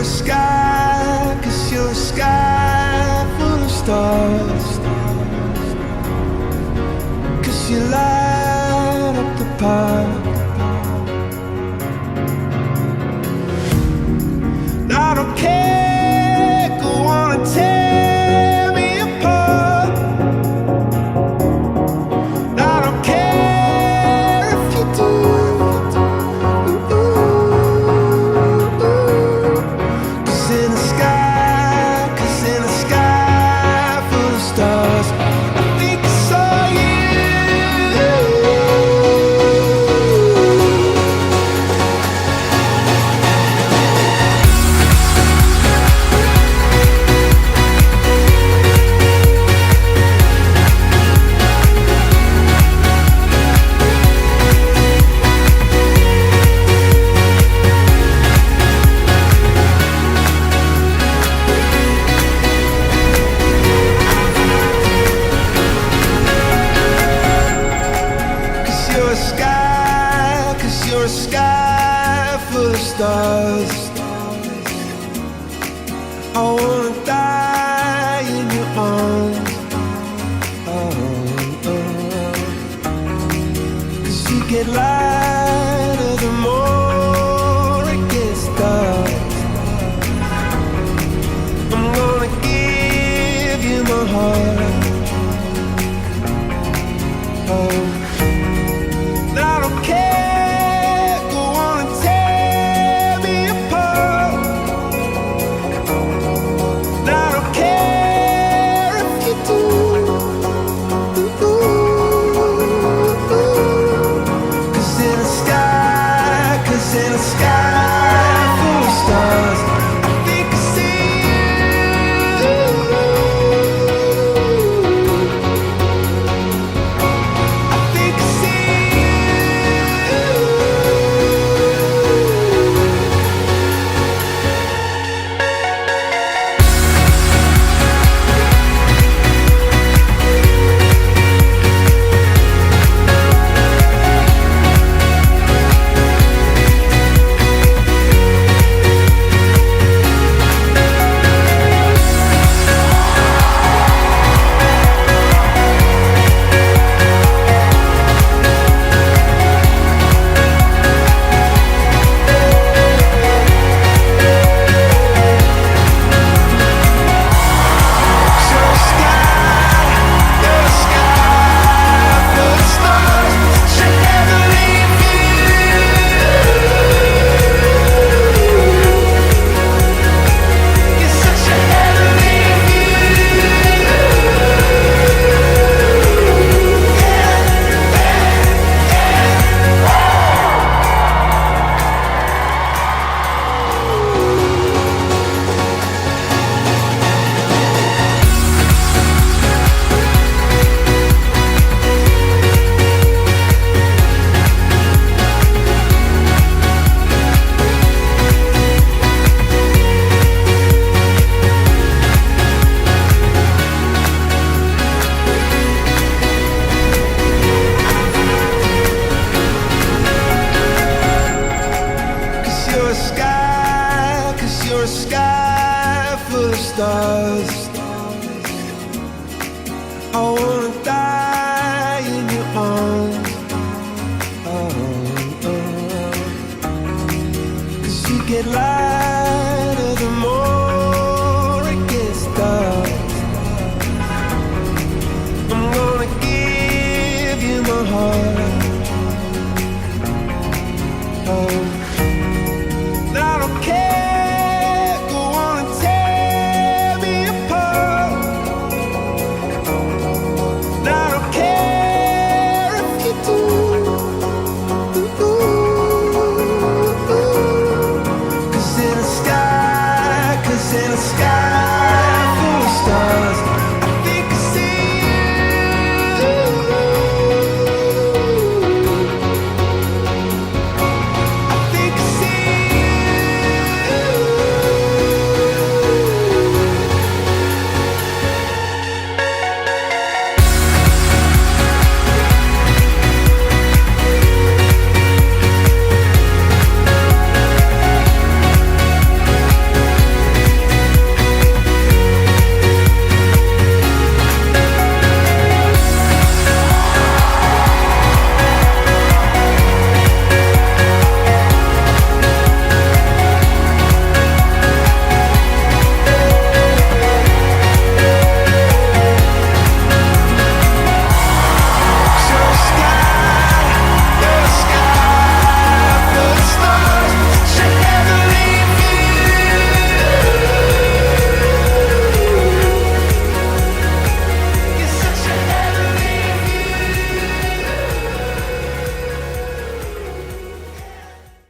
you're a sky, 'cause you're a sky full of stars. 'Cause you light up the park. I don't care, go on and tear me apart. I don't care if you do. You're a sky full of stars. I wanna die in your arms. Oh, oh. 'Cause you get lighter the more it gets dark. I'm gonna give you my heart. Oh, I don't care. You're a sky full of stars. I wanna die in your arms. Oh, oh. 'Cause you get lighter the more it gets dark. I'm gonna give you my heart.